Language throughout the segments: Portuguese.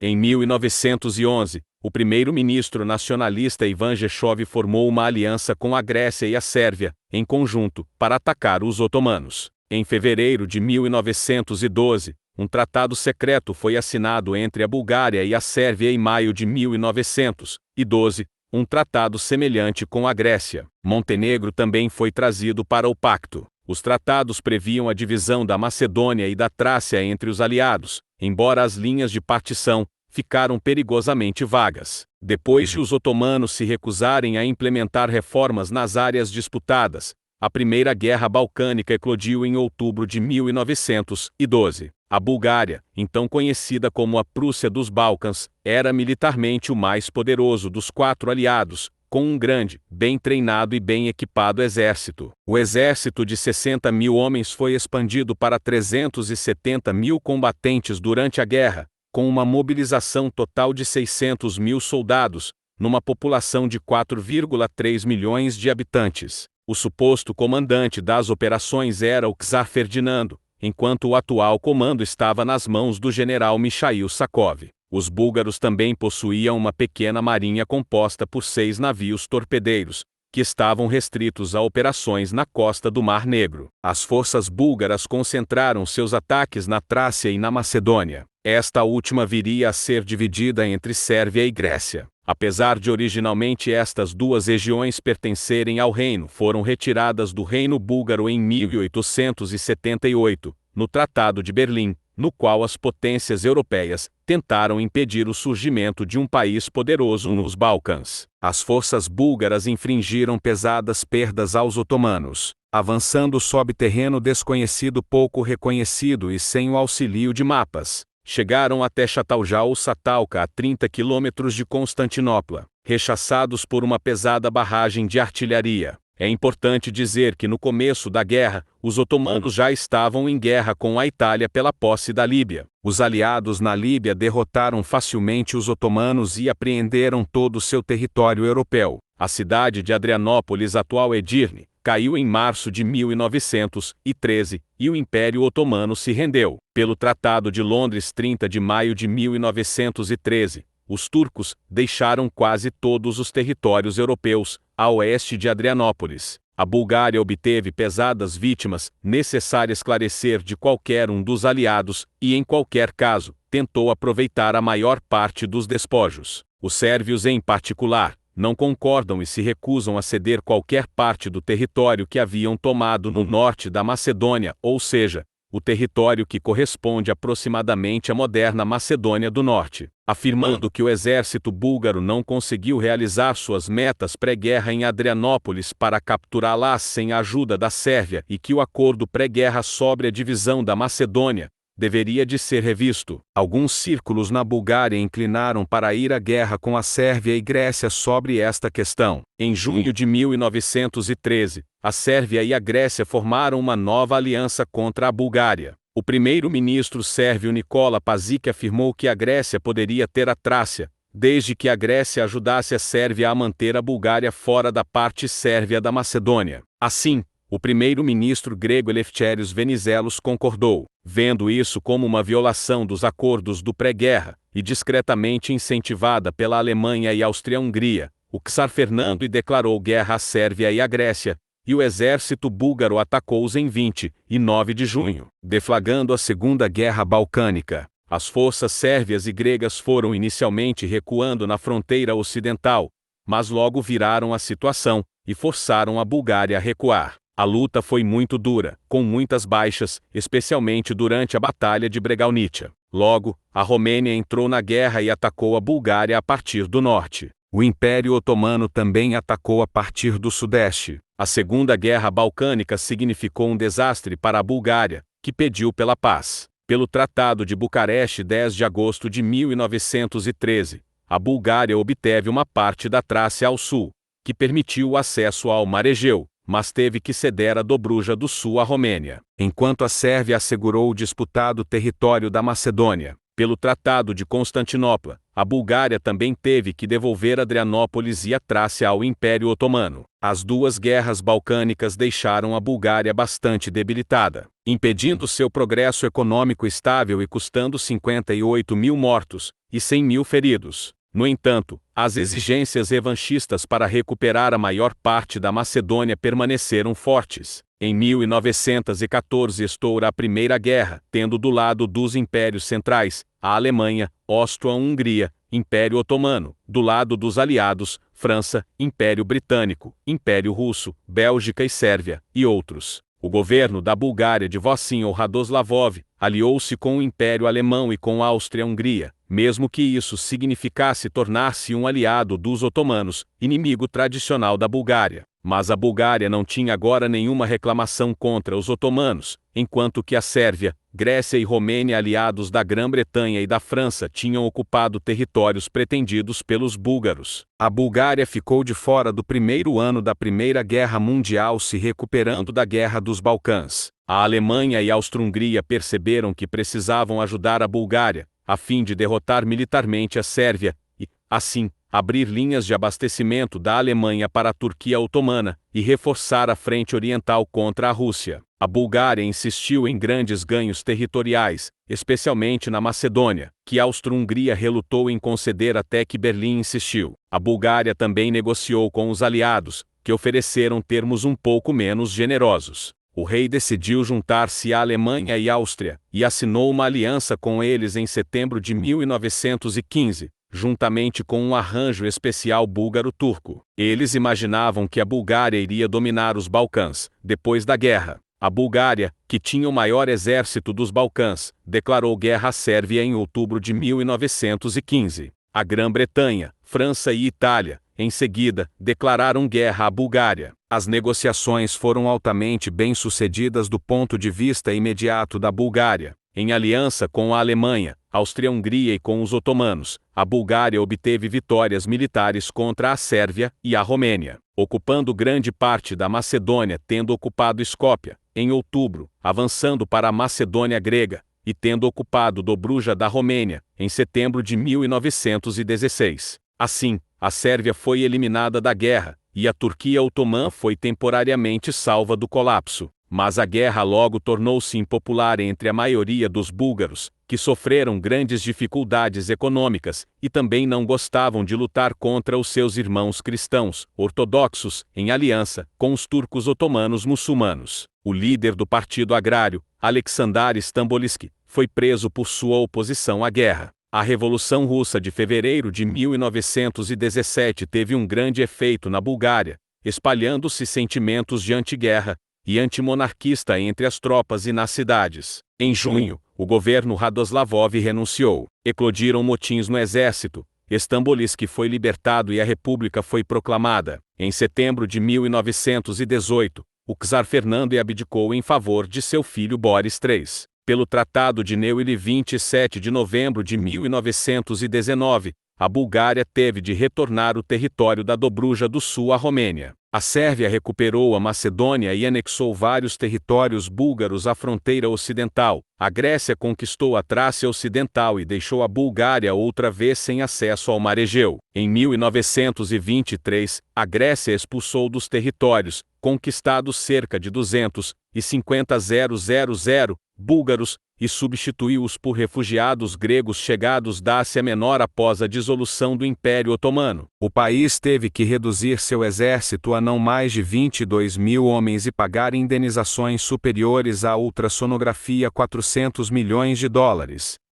Em 1911, o primeiro-ministro nacionalista Ivan Jeshov formou uma aliança com a Grécia e a Sérvia, em conjunto, para atacar os otomanos. Em fevereiro de 1912, um tratado secreto foi assinado entre a Bulgária e a Sérvia. Em maio de 1912, um tratado semelhante com a Grécia. Montenegro também foi trazido para o pacto. Os tratados previam a divisão da Macedônia e da Trácia entre os aliados, embora as linhas de partição ficaram perigosamente vagas. Depois de os otomanos se recusarem a implementar reformas nas áreas disputadas, a Primeira Guerra Balcânica eclodiu em outubro de 1912. A Bulgária, então conhecida como a Prússia dos Balcãs, era militarmente o mais poderoso dos quatro aliados, com um grande, bem treinado e bem equipado exército. O exército de 60 mil homens foi expandido para 370 mil combatentes durante a guerra, com uma mobilização total de 600 mil soldados, numa população de 4,3 milhões de habitantes. O suposto comandante das operações era o czar Ferdinando, enquanto o atual comando estava nas mãos do general Mikhail Sakov. Os búlgaros também possuíam uma pequena marinha composta por 6 navios torpedeiros, que estavam restritos a operações na costa do Mar Negro. As forças búlgaras concentraram seus ataques na Trácia e na Macedônia. Esta última viria a ser dividida entre Sérvia e Grécia. Apesar de originalmente estas duas regiões pertencerem ao reino, foram retiradas do reino búlgaro em 1878, no Tratado de Berlim, no qual as potências europeias tentaram impedir o surgimento de um país poderoso nos Balcãs. As forças búlgaras infligiram pesadas perdas aos otomanos, avançando sob terreno desconhecido, pouco reconhecido e sem o auxílio de mapas. Chegaram até Çatalca ou Satalca, a 30 quilômetros de Constantinopla, rechaçados por uma pesada barragem de artilharia. É importante dizer que no começo da guerra, os otomanos já estavam em guerra com a Itália pela posse da Líbia. Os aliados na Líbia derrotaram facilmente os otomanos e apreenderam todo o seu território europeu. A cidade de Adrianópolis, atual Edirne, caiu em março de 1913 e o Império Otomano se rendeu. Pelo Tratado de Londres, 30 de maio de 1913, os turcos deixaram quase todos os territórios europeus a oeste de Adrianópolis. A Bulgária obteve pesadas vítimas, necessário esclarecer de qualquer um dos aliados, e em qualquer caso, tentou aproveitar a maior parte dos despojos. Os sérvios, em particular, não concordam e se recusam a ceder qualquer parte do território que haviam tomado no norte da Macedônia, ou seja, o território que corresponde aproximadamente à moderna Macedônia do Norte, afirmando que o exército búlgaro não conseguiu realizar suas metas pré-guerra em Adrianópolis para capturá-la sem a ajuda da Sérvia e que o acordo pré-guerra sobre a divisão da Macedônia deveria de ser revisto. Alguns círculos na Bulgária inclinaram para ir à guerra com a Sérvia e Grécia sobre esta questão. Em junho de 1913, a Sérvia e a Grécia formaram uma nova aliança contra a Bulgária. O primeiro-ministro sérvio Nikola Pašić afirmou que a Grécia poderia ter a Trácia, desde que a Grécia ajudasse a Sérvia a manter a Bulgária fora da parte sérvia da Macedônia. Assim, o primeiro-ministro grego Eleftherios Venizelos concordou, vendo isso como uma violação dos acordos do pré-guerra, e discretamente incentivada pela Alemanha e Áustria-Hungria, o czar Fernando declarou guerra à Sérvia e à Grécia, e o exército búlgaro atacou-os em 29 de junho, deflagrando a Segunda Guerra Balcânica. As forças sérvias e gregas foram inicialmente recuando na fronteira ocidental, mas logo viraram a situação e forçaram a Bulgária a recuar. A luta foi muito dura, com muitas baixas, especialmente durante a Batalha de Bregalnice. Logo, a Romênia entrou na guerra e atacou a Bulgária a partir do norte. O Império Otomano também atacou a partir do sudeste. A Segunda Guerra Balcânica significou um desastre para a Bulgária, que pediu pela paz. Pelo Tratado de Bucareste, 10 de agosto de 1913, a Bulgária obteve uma parte da Trácia ao sul, que permitiu o acesso ao Mar Egeu, mas teve que ceder a Dobruja do Sul à Romênia, enquanto a Sérvia assegurou o disputado território da Macedônia. Pelo Tratado de Constantinopla, a Bulgária também teve que devolver Adrianópolis e a Trácia ao Império Otomano. As duas guerras balcânicas deixaram a Bulgária bastante debilitada, impedindo seu progresso econômico estável e custando 58 mil mortos, e 100 mil feridos. No entanto, as exigências revanchistas para recuperar a maior parte da Macedônia permaneceram fortes. Em 1914 estoura a Primeira Guerra, tendo do lado dos impérios centrais, a Alemanha, Áustria-Hungria, Império Otomano, do lado dos aliados, França, Império Britânico, Império Russo, Bélgica e Sérvia, e outros. O governo da Bulgária de Vosin Radoslavov aliou-se com o Império Alemão e com a Áustria-Hungria, mesmo que isso significasse tornar-se um aliado dos otomanos, inimigo tradicional da Bulgária. Mas a Bulgária não tinha agora nenhuma reclamação contra os otomanos, enquanto que a Sérvia, Grécia e Romênia, aliados da Grã-Bretanha e da França, tinham ocupado territórios pretendidos pelos búlgaros. A Bulgária ficou de fora do primeiro ano da Primeira Guerra Mundial, se recuperando da Guerra dos Balcãs. A Alemanha e a Áustria-Hungria perceberam que precisavam ajudar a Bulgária, a fim de derrotar militarmente a Sérvia e, assim, abrir linhas de abastecimento da Alemanha para a Turquia otomana e reforçar a frente oriental contra a Rússia. A Bulgária insistiu em grandes ganhos territoriais, especialmente na Macedônia, que a Áustria-Hungria relutou em conceder até que Berlim insistiu. A Bulgária também negociou com os aliados, que ofereceram termos um pouco menos generosos. O rei decidiu juntar-se à Alemanha e Áustria, e assinou uma aliança com eles em setembro de 1915. Juntamente com um arranjo especial búlgaro-turco. Eles imaginavam que a Bulgária iria dominar os Balcãs, depois da guerra. A Bulgária, que tinha o maior exército dos Balcãs, declarou guerra à Sérvia em outubro de 1915. A Grã-Bretanha, França e Itália, em seguida, declararam guerra à Bulgária. As negociações foram altamente bem-sucedidas do ponto de vista imediato da Bulgária. Em aliança com a Alemanha, Áustria-Hungria e com os otomanos, a Bulgária obteve vitórias militares contra a Sérvia e a Romênia, ocupando grande parte da Macedônia, tendo ocupado Skopje, em outubro, avançando para a Macedônia grega, e tendo ocupado Dobruja da Romênia, em setembro de 1916. Assim, a Sérvia foi eliminada da guerra, e a Turquia otomã foi temporariamente salva do colapso. Mas a guerra logo tornou-se impopular entre a maioria dos búlgaros, que sofreram grandes dificuldades econômicas, e também não gostavam de lutar contra os seus irmãos cristãos, ortodoxos, em aliança com os turcos otomanos muçulmanos. O líder do Partido Agrário, Aleksandar Stamboliski, foi preso por sua oposição à guerra. A Revolução Russa de fevereiro de 1917 teve um grande efeito na Bulgária, espalhando-se sentimentos de antiguerra e antimonarquista entre as tropas e nas cidades. Em junho, o governo Radoslavov renunciou. Eclodiram motins no exército. Stamboliski foi libertado e a república foi proclamada. Em setembro de 1918, o czar Fernando abdicou em favor de seu filho Boris III. Pelo Tratado de Neuilly 27 de novembro de 1919, a Bulgária teve de retornar o território da Dobruja do Sul à Romênia. A Sérvia recuperou a Macedônia e anexou vários territórios búlgaros à fronteira ocidental. A Grécia conquistou a Trácia Ocidental e deixou a Bulgária outra vez sem acesso ao Mar Egeu. Em 1923, a Grécia expulsou dos territórios conquistados cerca de 250.000 búlgaros e substituiu-os por refugiados gregos chegados da Ásia Menor após a dissolução do Império Otomano. O país teve que reduzir seu exército a não mais de 22 mil homens e pagar indenizações superiores à ultrassonografia $400 milhões.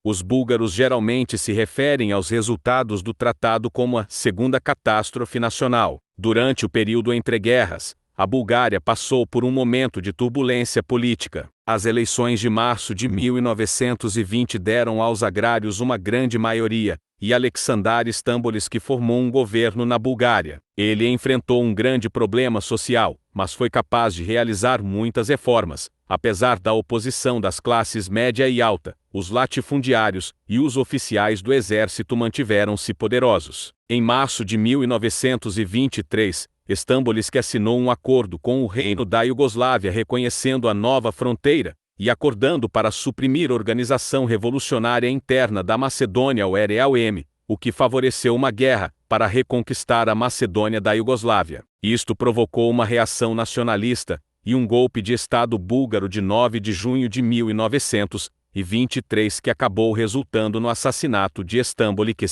Os búlgaros geralmente se referem aos resultados do tratado como a segunda catástrofe nacional. Durante o período entre guerras, a Bulgária passou por um momento de turbulência política. As eleições de março de 1920 deram aos agrários uma grande maioria, e Aleksandar Stamboliski formou um governo na Bulgária. Ele enfrentou um grande problema social, mas foi capaz de realizar muitas reformas. Apesar da oposição das classes média e alta, os latifundiários e os oficiais do exército mantiveram-se poderosos. Em março de 1923, Stamboliski assinou um acordo com o Reino da Iugoslávia reconhecendo a nova fronteira e acordando para suprimir a organização revolucionária interna da Macedônia URLM, o que favoreceu uma guerra para reconquistar a Macedônia da Iugoslávia. Isto provocou uma reação nacionalista e um golpe de Estado búlgaro de 9 de junho de 1923. 1923 que acabou resultando no assassinato de Stamboliksky.